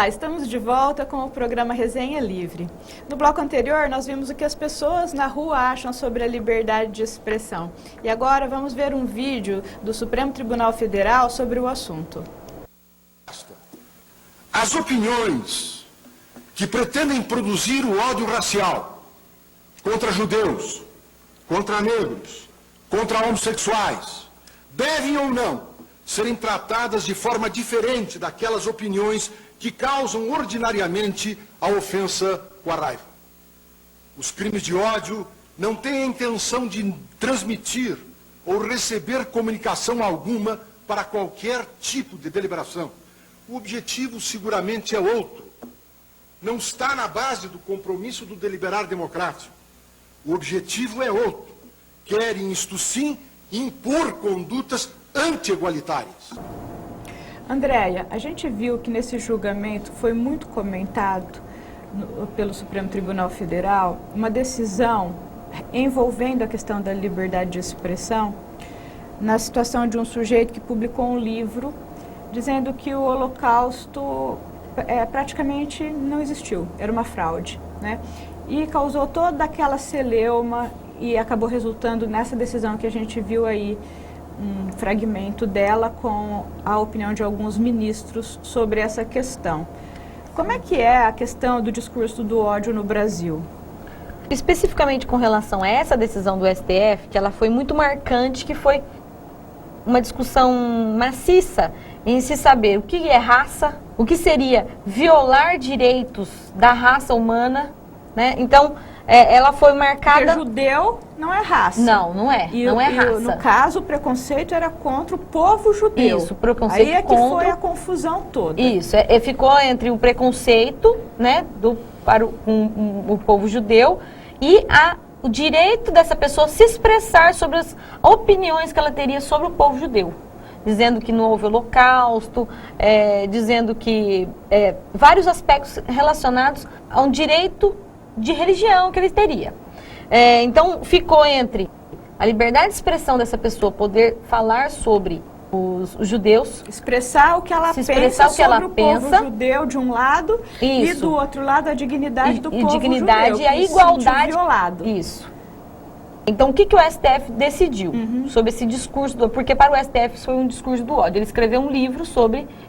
Olá, estamos de volta com o programa Resenha Livre. No bloco anterior, nós vimos o que as pessoas na rua acham sobre a liberdade de expressão. E agora vamos ver um vídeo do Supremo Tribunal Federal sobre o assunto. As opiniões que pretendem produzir o ódio racial contra judeus, contra negros, contra homossexuais, devem ou não serem tratadas de forma diferente daquelas opiniões que causam ordinariamente a ofensa com a raiva. Os crimes de ódio não têm a intenção de transmitir ou receber comunicação alguma para qualquer tipo de deliberação. O objetivo seguramente é outro. Não está na base do compromisso do deliberar democrático. O objetivo é outro. Querem, isto sim, impor condutas anti-igualitárias. Andréia, a gente viu que nesse julgamento foi muito comentado pelo Supremo Tribunal Federal uma decisão envolvendo a questão da liberdade de expressão na situação de um sujeito que publicou um livro dizendo que o Holocausto praticamente não existiu, era uma fraude, né? E causou toda aquela celeuma e acabou resultando nessa decisão que a gente viu aí, um fragmento dela com a opinião de alguns ministros sobre essa questão. Como é que é a questão do discurso do ódio no Brasil? Especificamente com relação a essa decisão do STF, que ela foi muito marcante, que foi uma discussão maciça em se saber o que é raça, o que seria violar direitos da raça humana, né? Então, ela foi marcada... Porque judeu não é raça. Não, não é. Não é raça. No caso, o preconceito era contra o povo judeu. Isso, o preconceito aí é que contra... foi a confusão toda. Isso, ficou entre o preconceito, né, para o povo judeu e o direito dessa pessoa se expressar sobre as opiniões que ela teria sobre o povo judeu. Dizendo que não houve holocausto, dizendo que vários aspectos relacionados a um direito de religião que ele teria. Então, ficou entre a liberdade de expressão dessa pessoa poder falar sobre os judeus, expressar o que ela pensa sobre o povo judeu de um lado, isso, e do outro lado a dignidade do povo judeu, e a igualdade violado. Isso. Então, o que o STF decidiu sobre esse discurso porque para o STF isso foi um discurso do ódio. Ele escreveu um livro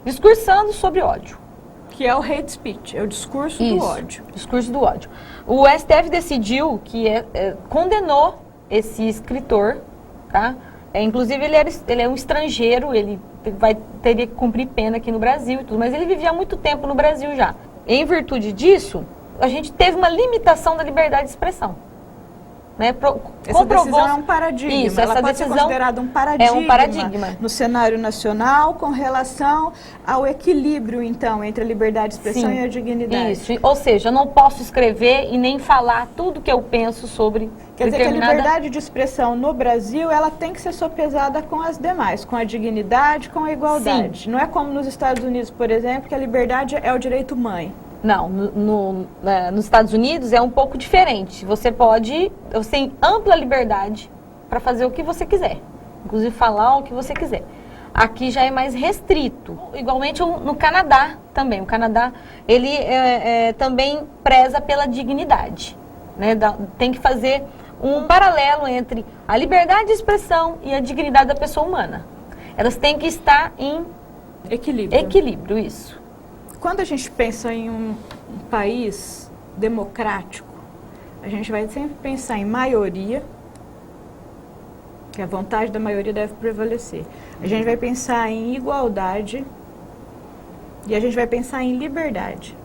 discursando sobre ódio. Que é o hate speech, é o discurso do ódio. Discurso do ódio. O STF decidiu que condenou esse escritor, tá? Inclusive ele é um estrangeiro, ele teria que cumprir pena aqui no Brasil e tudo, mas ele vivia há muito tempo no Brasil já. Em virtude disso, a gente teve uma limitação da liberdade de expressão. Né? Essa decisão é um paradigma. Isso, ela pode ser considerada um paradigma no cenário nacional com relação ao equilíbrio, então, entre a liberdade de expressão e a dignidade. Isso, ou seja, eu não posso escrever e nem falar tudo que eu penso sobre Quer dizer que a liberdade de expressão no Brasil, ela tem que ser sopesada com as demais, com a dignidade, com a igualdade. Sim. Não é como nos Estados Unidos, por exemplo, que a liberdade é o direito mãe. Não, nos Estados Unidos é um pouco diferente. Você tem ampla liberdade para fazer o que você quiser, inclusive falar o que você quiser. Aqui já é mais restrito. Igualmente no Canadá também. O Canadá, ele também preza pela dignidade, né? Tem que fazer um paralelo entre a liberdade de expressão e a dignidade da pessoa humana. Elas têm que estar em equilíbrio, isso. Quando a gente pensa em um país democrático, a gente vai sempre pensar em maioria, que a vontade da maioria deve prevalecer. A gente vai pensar em igualdade e a gente vai pensar em liberdade,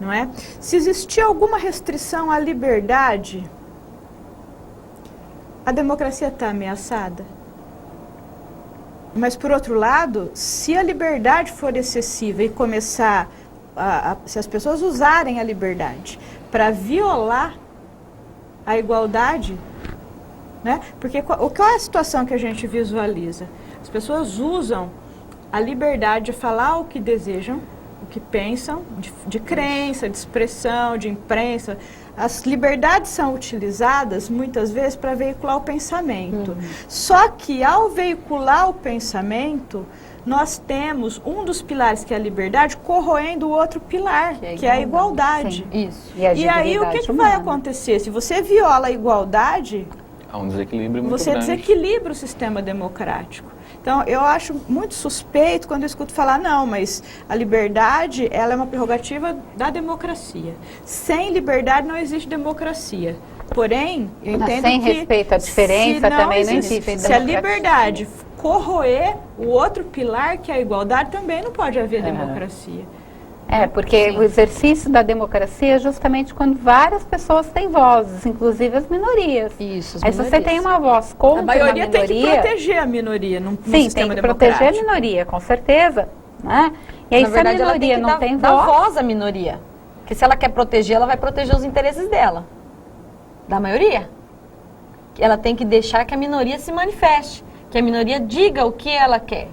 não é? Se existir alguma restrição à liberdade, a democracia está ameaçada. Mas, por outro lado, se a liberdade for excessiva e começar, se as pessoas usarem a liberdade para violar a igualdade, né? Porque qual é a situação que a gente visualiza? As pessoas usam a liberdade de falar o que desejam, o que pensam, de crença, de expressão, de imprensa. As liberdades são utilizadas, muitas vezes, para veicular o pensamento. Só que, ao veicular o pensamento, nós temos um dos pilares, que é a liberdade, corroendo o outro pilar, que é a igualdade. Sim, isso. E aí o que vai acontecer? Se você viola a igualdade, há um desequilíbrio muito você grande. desequilibra o sistema democrático. Então, eu acho muito suspeito quando eu escuto falar, não, mas a liberdade, ela é uma prerrogativa da democracia. Sem liberdade não existe democracia. Porém, eu entendo sem que respeito à diferença também não existe se a liberdade corroer o outro pilar, que é a igualdade, também não pode haver democracia. Porque o exercício da democracia é justamente quando várias pessoas têm vozes, inclusive as minorias. Isso, as Aí se você minorias. tem uma voz contra A maioria uma minoria... tem que proteger a minoria no Sim, tem sistema que democrático. proteger a minoria, com certeza. Né? E aí Na se verdade, a minoria não tem dar voz... voz à minoria. Porque se ela quer proteger, ela vai proteger os interesses dela. Da maioria. Ela tem que deixar que a minoria se manifeste. Que a minoria diga o que ela quer.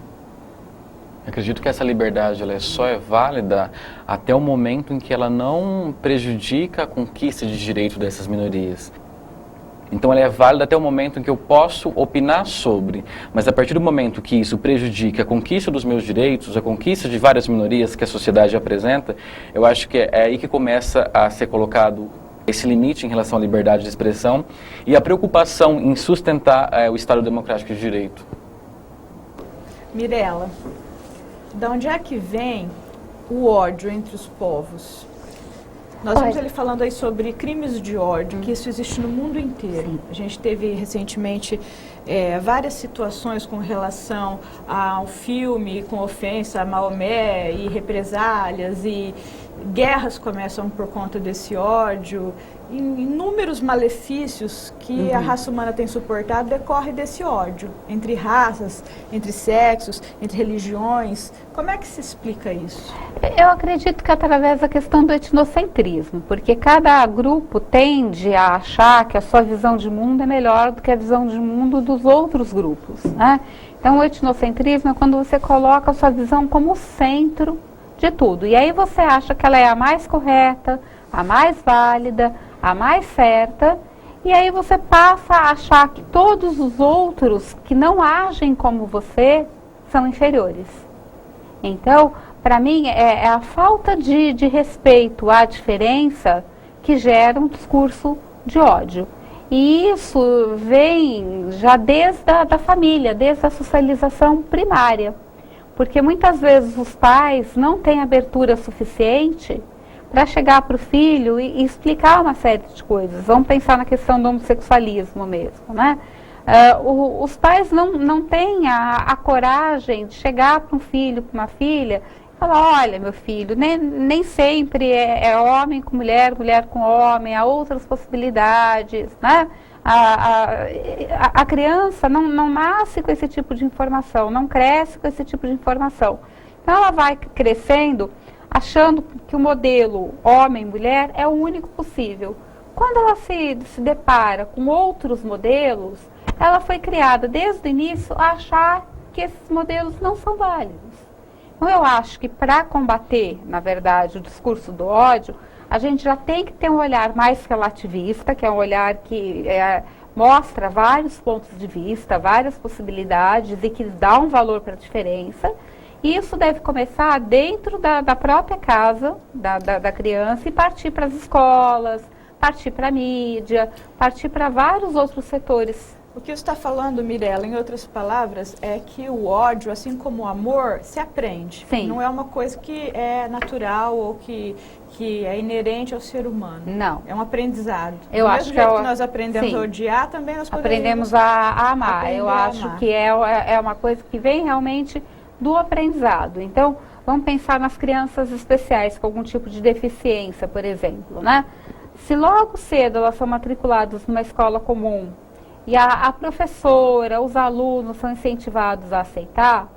Acredito que essa liberdade ela só é válida até o momento em que ela não prejudica a conquista de direito dessas minorias. Então ela é válida até o momento em que eu posso opinar sobre, mas a partir do momento que isso prejudica a conquista dos meus direitos, a conquista de várias minorias que a sociedade apresenta, eu acho que é aí que começa a ser colocado esse limite em relação à liberdade de expressão e a preocupação em sustentar o Estado Democrático de Direito. Mirela, de onde é que vem o ódio entre os povos? Nós estamos ali falando aí sobre crimes de ódio, que isso existe no mundo inteiro. Sim. A gente teve recentemente várias situações com relação ao filme, com ofensa a Maomé e represálias, e guerras começam por conta desse ódio. Inúmeros malefícios que a raça humana tem suportado decorre desse ódio, entre raças, entre sexos, entre religiões. Como é que se explica isso? Eu acredito que através da questão do etnocentrismo, porque cada grupo tende a achar que a sua visão de mundo é melhor do que a visão de mundo dos outros grupos, né? Então o etnocentrismo é quando você coloca a sua visão como centro de tudo. E aí você acha que ela é a mais correta, a mais válida, a mais certa, e aí você passa a achar que todos os outros que não agem como você são inferiores. Então, para mim, é a falta de respeito à diferença que gera um discurso de ódio. E isso vem já desde a família, desde a socialização primária. Porque muitas vezes os pais não têm abertura suficiente para chegar para o filho e explicar uma série de coisas. Vamos pensar na questão do homossexualismo mesmo, né? Os pais não têm a coragem de chegar para um filho, para uma filha, e falar, olha, meu filho, nem sempre é homem com mulher, mulher com homem, há outras possibilidades, né? A criança não nasce com esse tipo de informação, não cresce com esse tipo de informação. Então ela vai crescendo achando que o modelo homem-mulher é o único possível. Quando ela se depara com outros modelos, ela foi criada desde o início a achar que esses modelos não são válidos. Então eu acho que para combater, na verdade, o discurso do ódio, a gente já tem que ter um olhar mais relativista, que é um olhar que mostra vários pontos de vista, várias possibilidades e que dá um valor para a diferença. E isso deve começar dentro da própria casa da criança e partir para as escolas, partir para a mídia, partir para vários outros setores. O que você está falando, Mirela, em outras palavras, é que o ódio, assim como o amor, se aprende. Sim. Não é uma coisa que é natural ou que é inerente ao ser humano. Não. É um aprendizado. Eu Do acho mesmo jeito que que nós aprendemos sim. a odiar, também nós podemos aprendemos a amar. aprender Eu a acho amar. que é uma coisa que vem realmente do aprendizado. Então, vamos pensar nas crianças especiais com algum tipo de deficiência, por exemplo, né? Se logo cedo elas são matriculadas numa escola comum e a professora, os alunos são incentivados a aceitar,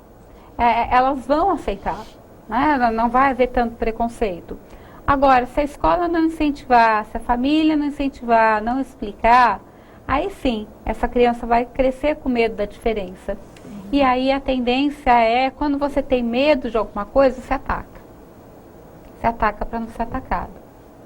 elas vão aceitar, né? Não vai haver tanto preconceito. Agora, se a escola não incentivar, se a família não incentivar, não explicar, aí sim, essa criança vai crescer com medo da diferença. E aí a tendência é, quando você tem medo de alguma coisa, se ataca. Se ataca para não ser atacado,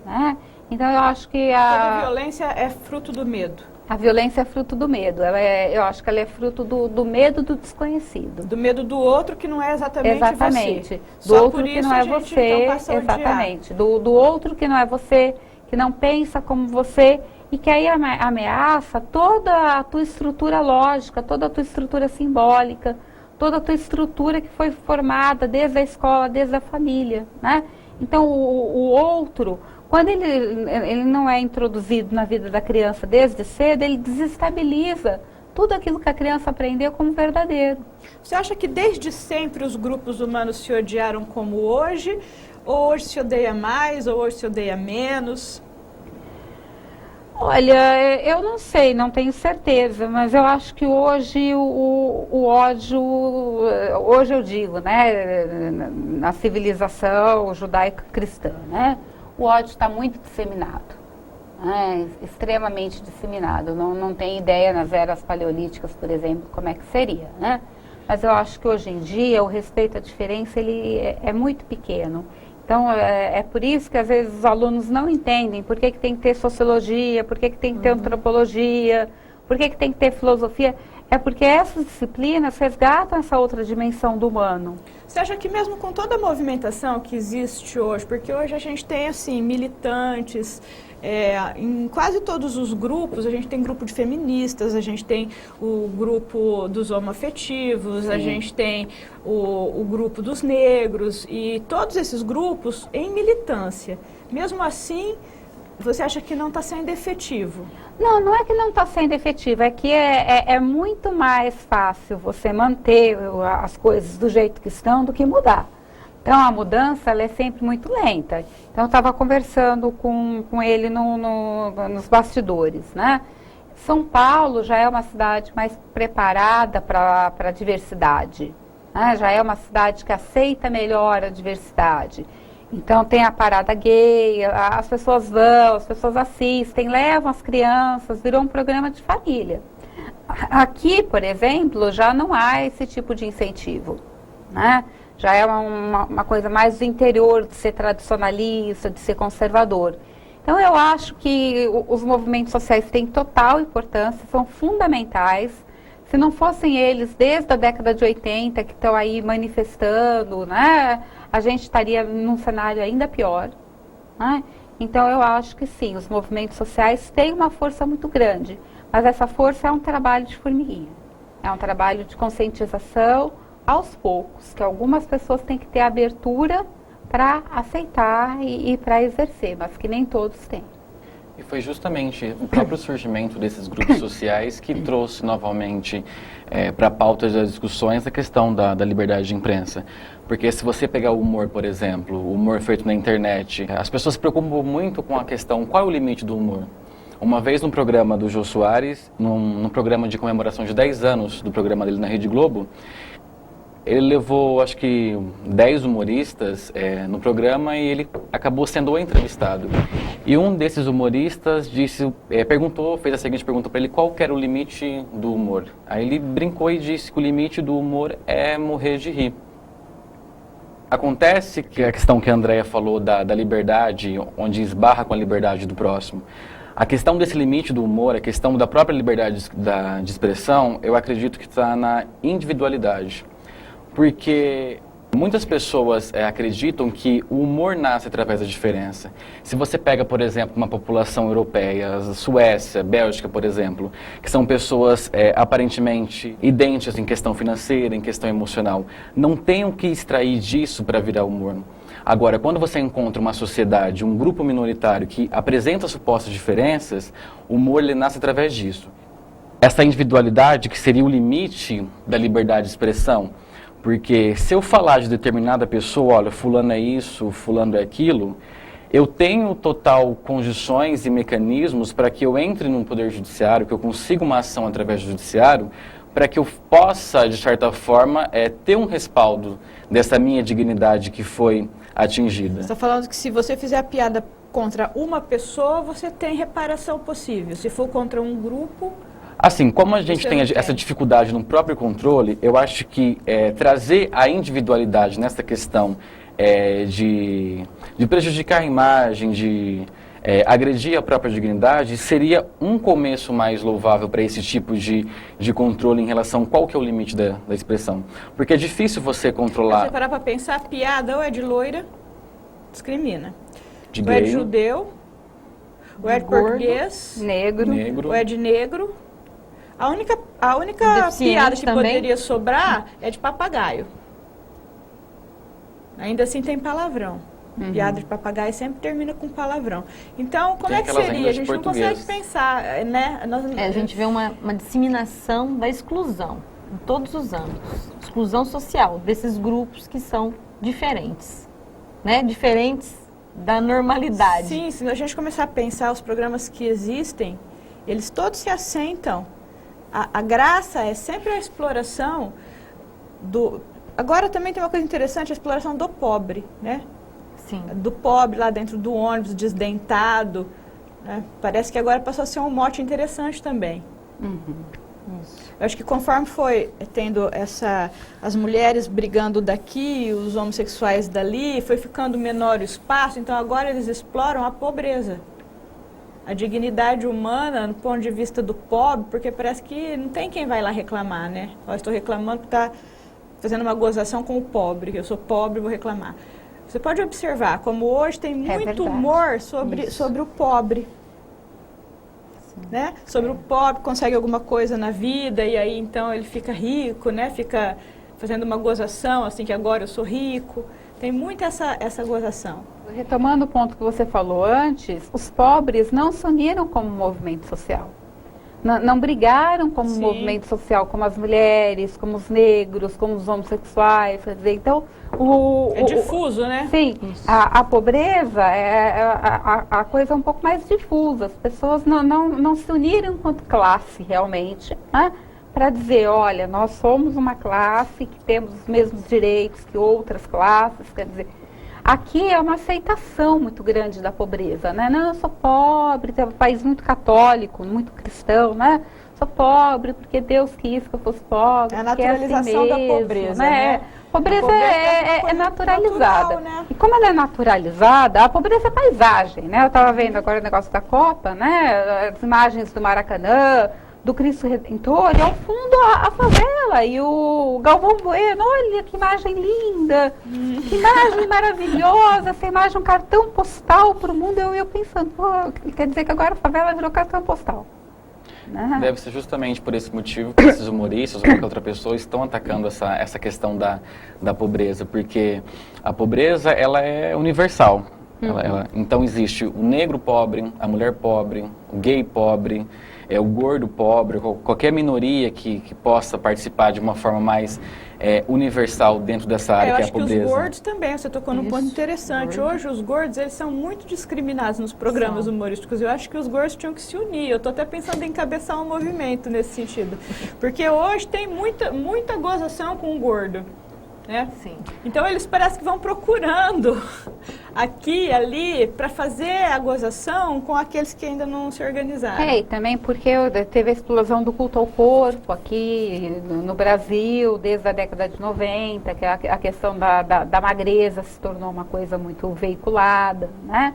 né? Então eu acho que Toda violência é fruto do medo. A violência é fruto do medo. Eu acho que ela é fruto do medo do desconhecido. Do medo do outro que não é exatamente você. Do outro que não é você, exatamente. Do outro que não é você, que não pensa como você e que aí ameaça toda a tua estrutura lógica, toda a tua estrutura simbólica, toda a tua estrutura que foi formada desde a escola, desde a família, né? Então, o outro, quando ele não é introduzido na vida da criança desde cedo, ele desestabiliza tudo aquilo que a criança aprendeu como verdadeiro. Você acha que desde sempre os grupos humanos se odiaram como hoje? Ou hoje se odeia mais, ou hoje se odeia menos? Olha, eu não sei, não tenho certeza, mas eu acho que hoje o ódio, hoje eu digo, né, na civilização judaico-cristã, né, o ódio está muito disseminado, né, extremamente disseminado. Não tem ideia nas eras paleolíticas, por exemplo, como é que seria, né? Mas eu acho que hoje em dia o respeito à diferença ele é muito pequeno. Então, é por isso que às vezes os alunos não entendem por que tem que ter sociologia, por que tem que ter antropologia, por que tem que ter filosofia. É porque essas disciplinas resgatam essa outra dimensão do humano. Você acha que mesmo com toda a movimentação que existe hoje, porque hoje a gente tem assim militantes, em quase todos os grupos, a gente tem grupo de feministas, a gente tem o grupo dos homoafetivos, sim, a gente tem o grupo dos negros e todos esses grupos em militância. Mesmo assim, você acha que não está sendo efetivo? Não é que não está sendo efetivo, é que é muito mais fácil você manter as coisas do jeito que estão do que mudar. Então, a mudança ela é sempre muito lenta. Então, eu estava conversando com ele nos bastidores, né? São Paulo já é uma cidade mais preparada para a diversidade, né? Já é uma cidade que aceita melhor a diversidade. Então, tem a parada gay, as pessoas vão, as pessoas assistem, levam as crianças, virou um programa de família. Aqui, por exemplo, já não há esse tipo de incentivo, né? Já é uma coisa mais do interior, de ser tradicionalista, de ser conservador. Então, eu acho que os movimentos sociais têm total importância, são fundamentais. Se não fossem eles, desde a década de 80, que estão aí manifestando, né, a gente estaria num cenário ainda pior, né? Então, eu acho que sim, os movimentos sociais têm uma força muito grande, mas essa força é um trabalho de formiguinha. É um trabalho de conscientização aos poucos, que algumas pessoas têm que ter abertura para aceitar e para exercer, mas que nem todos têm. E foi justamente o próprio surgimento desses grupos sociais que trouxe novamente para a pauta das discussões a questão da liberdade de imprensa. Porque se você pegar o humor, por exemplo, o humor feito na internet, as pessoas se preocupam muito com a questão, qual é o limite do humor? Uma vez no programa do Jô Soares, num programa de comemoração de 10 anos do programa dele na Rede Globo, ele levou, acho que, 10 humoristas no programa e ele acabou sendo o entrevistado. E um desses humoristas fez a seguinte pergunta para ele, qual que era o limite do humor? Aí ele brincou e disse que o limite do humor é morrer de rir. Acontece que a questão que a Andrea falou da liberdade, onde esbarra com a liberdade do próximo, a questão desse limite do humor, a questão da própria liberdade de expressão, eu acredito que está na individualidade. Porque muitas pessoas acreditam que o humor nasce através da diferença. Se você pega, por exemplo, uma população europeia, Suécia, Bélgica, por exemplo, que são pessoas aparentemente idênticas em questão financeira, em questão emocional, não tem o que extrair disso para virar humor. Agora, quando você encontra uma sociedade, um grupo minoritário que apresenta supostas diferenças, o humor ele nasce através disso. Essa individualidade que seria o limite da liberdade de expressão. Porque se eu falar de determinada pessoa, olha, fulano é isso, fulano é aquilo, eu tenho total condições e mecanismos para que eu entre no Poder Judiciário, que eu consiga uma ação através do Judiciário, para que eu possa, de certa forma, ter um respaldo dessa minha dignidade que foi atingida. Você está falando que se você fizer a piada contra uma pessoa, você tem reparação possível. Se for contra um grupo... Assim, como a gente tem essa dificuldade no próprio controle, eu acho que trazer a individualidade nessa questão de prejudicar a imagem, de agredir a própria dignidade seria um começo mais louvável para esse tipo de controle em relação qual que é o limite da expressão. Porque é difícil você Se controlar você parar para pensar, piada ou é de loira, discrimina. de Ou é de gay, judeu, ou é de Gordo. português, Negro. negro. ou é de negro. A única Deficiente piada que também. poderia sobrar é de papagaio. Ainda assim tem palavrão. Piada de papagaio sempre termina com palavrão. Então, como Tem é que aquelas seria? A línguas gente de não consegue português. pensar, né? A gente vê uma disseminação da exclusão em todos os âmbitos. Exclusão social desses grupos que são diferentes, né? Diferentes da normalidade. Sim, se a gente começar a pensar os programas que existem, eles todos se assentam. A graça é sempre a exploração do... Agora também tem uma coisa interessante, a exploração do pobre, né? Sim. Do pobre lá dentro do ônibus, desdentado. Né? Parece que agora passou a ser um mote interessante também. Isso. Eu acho que conforme foi tendo as mulheres brigando daqui, os homossexuais dali, foi ficando menor o espaço, então agora eles exploram a pobreza. A dignidade humana, no ponto de vista do pobre, porque parece que não tem quem vai lá reclamar, né? Eu estou reclamando porque está fazendo uma gozação com o pobre, que eu sou pobre e vou reclamar. Você pode observar como hoje tem muito verdade. humor sobre o pobre. Né? Sobre o pobre, consegue alguma coisa na vida e aí então ele fica rico, né? Fica fazendo uma gozação, assim, que agora eu sou rico. Tem muito essa gozação. Retomando o ponto que você falou antes, os pobres não se uniram como movimento social. Não brigaram como Sim. movimento social, como as mulheres, como os negros, como os homossexuais. Quer dizer, então, É difuso, né? Sim, a pobreza é a coisa um pouco mais difusa. As pessoas não se uniram enquanto classe, realmente, né? Para dizer, olha, nós somos uma classe que temos os mesmos direitos que outras classes. Quer dizer, aqui é uma aceitação muito grande da pobreza, né? Não, eu sou pobre, é um país muito católico, muito cristão, né? Sou pobre porque Deus quis que eu fosse pobre. É a porque naturalização assim da mesmo, pobreza, né? Pobreza, A pobreza é coisa naturalizada. natural, né? E como ela é naturalizada, a pobreza é paisagem, né? Eu estava vendo agora o negócio da Copa, né? As imagens do Maracanã, do Cristo Redentor, e ao fundo a favela e o Galvão Bueno. Olha que imagem linda, que imagem maravilhosa, essa imagem, um cartão postal para o mundo. Eu pensando, pô, quer dizer que agora a favela virou cartão postal. Né? Deve ser justamente por esse motivo que esses humoristas ou qualquer outra pessoa estão atacando essa questão da pobreza, porque a pobreza ela é universal. Então existe o negro pobre, a mulher pobre, o gay pobre, o gordo pobre, qualquer minoria que possa participar de uma forma mais universal dentro dessa área Eu que é a acho que pobreza. os gordos também, você tocou num Isso, ponto interessante. gordo. Hoje os gordos, eles são muito discriminados nos programas São. humorísticos. Eu acho que os gordos tinham que se unir. Eu estou até pensando em encabeçar um movimento nesse sentido. Porque hoje tem muita gozação com o gordo. Né? Sim. Então eles parecem que vão procurando aqui e ali para fazer a gozação com aqueles que ainda não se organizaram. E também porque teve a explosão do culto ao corpo aqui no Brasil, desde a década de 90, que a questão da magreza se tornou uma coisa muito veiculada, né?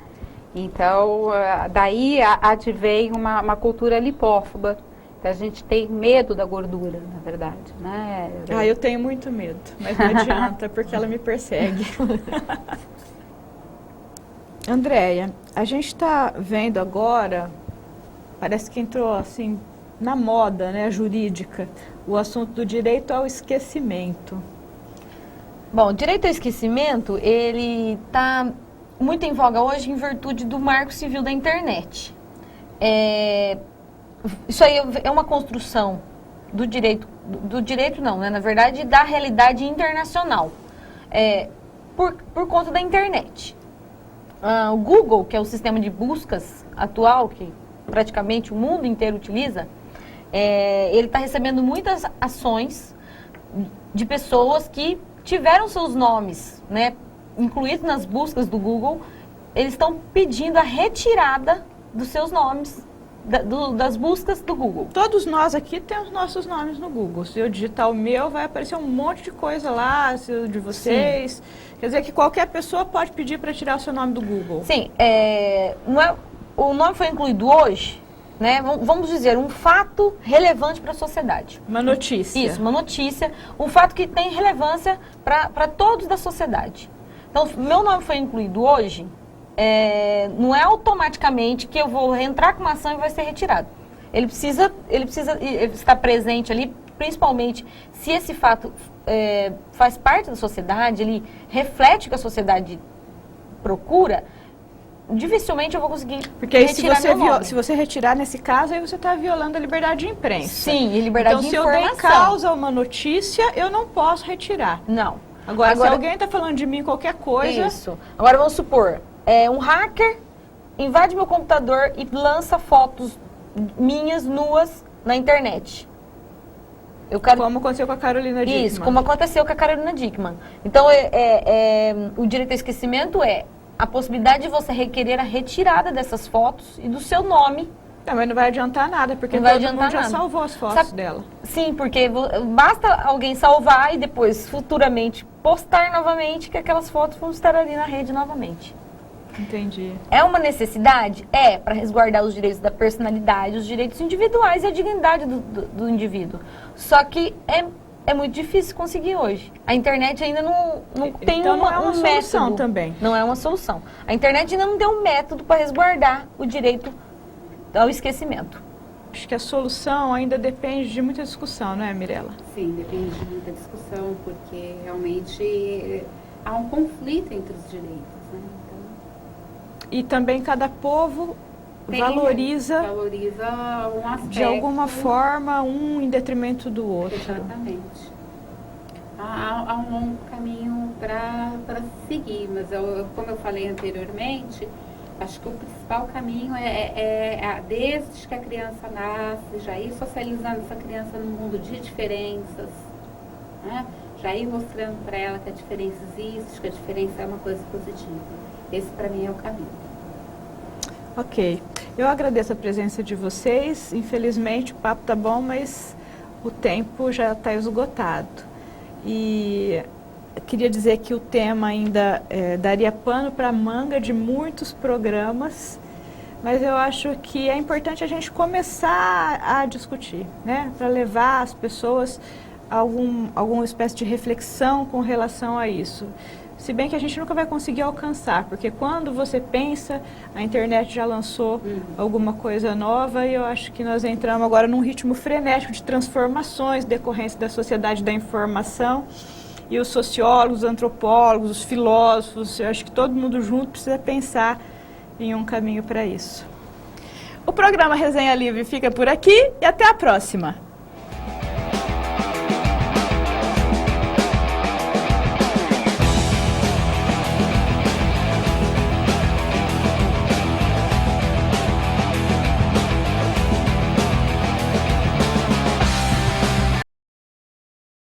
Então, daí advém uma cultura lipófoba. A gente tem medo da gordura, na verdade, né? Eu tenho muito medo, mas não adianta, porque ela me persegue. Andréia, a gente está vendo agora, parece que entrou assim na moda, né, jurídica, o assunto do direito ao esquecimento. Bom, o direito ao esquecimento, ele está muito em voga hoje em virtude do Marco Civil da Internet. Isso aí é uma construção do direito não, né? Na verdade, da realidade internacional, por conta da internet. O Google, que é o sistema de buscas atual, que praticamente o mundo inteiro utiliza, ele está recebendo muitas ações de pessoas que tiveram seus nomes, né, incluídos nas buscas do Google. Eles estão pedindo a retirada dos seus nomes das buscas do Google. Todos nós aqui temos nossos nomes no Google. Se eu digitar o meu, vai aparecer um monte de coisa lá, se o de vocês. Sim. Quer dizer que qualquer pessoa pode pedir para tirar o seu nome do Google. Sim, não é o nome foi incluído hoje, né? Vamos dizer, um fato relevante para a sociedade. Uma notícia. Isso, uma notícia, um fato que tem relevância para todos da sociedade. Então, meu nome foi incluído hoje, não é automaticamente que eu vou entrar com uma ação e vai ser retirado. Ele precisa estar presente ali, principalmente se esse fato faz parte da sociedade, ele reflete o que a sociedade procura, dificilmente eu vou conseguir Porque aí, retirar meu nome. se você retirar nesse caso, aí você está violando a liberdade de imprensa. Sim, e liberdade então, de se eu informação. dei causa a uma notícia, eu não posso retirar. Não. Agora, se alguém está falando de mim qualquer coisa... Isso. Agora, vamos supor, um hacker invade meu computador e lança fotos minhas nuas na internet. Eu quero... Como aconteceu com a Carolina Dickmann. Isso, como aconteceu com a Carolina Dickmann. Então, o direito ao esquecimento é a possibilidade de você requerer a retirada dessas fotos e do seu nome. Não, mas não vai adiantar nada, porque Não vai todo adiantar mundo já nada. salvou as fotos dela. Sim, porque basta alguém salvar e depois, futuramente, postar novamente que aquelas fotos vão estar ali na rede novamente. Entendi. É uma necessidade? É, para resguardar os direitos da personalidade, os direitos individuais e a dignidade do indivíduo. Só que é muito difícil conseguir hoje. A internet ainda não tem então, não é uma um solução método. também. Não é uma solução. A internet ainda não tem um método para resguardar o direito ao esquecimento. Acho que a solução ainda depende de muita discussão, não é, Mirella? Sim, depende de muita discussão, porque realmente há um conflito entre os direitos, né? E também cada povo valoriza um aspecto. de alguma forma um em detrimento do outro. Exatamente. Há um longo caminho para seguir, mas como eu falei anteriormente, acho que o principal caminho desde que a criança nasce, já ir socializando essa criança no mundo de diferenças, né? Já ir mostrando para ela que a diferença existe, que a diferença é uma coisa positiva. Esse, para mim, é o caminho. Ok. Eu agradeço a presença de vocês. Infelizmente, o papo tá bom, mas o tempo já está esgotado. E queria dizer que o tema ainda daria pano para manga de muitos programas, mas eu acho que é importante a gente começar a discutir, né? Para levar as pessoas a alguma espécie de reflexão com relação a isso. Se bem que a gente nunca vai conseguir alcançar, porque quando você pensa, a internet já lançou alguma coisa nova e eu acho que nós entramos agora num ritmo frenético de transformações decorrentes da sociedade da informação e os sociólogos, os antropólogos, os filósofos, eu acho que todo mundo junto precisa pensar em um caminho para isso. O programa Resenha Livre fica por aqui e até a próxima!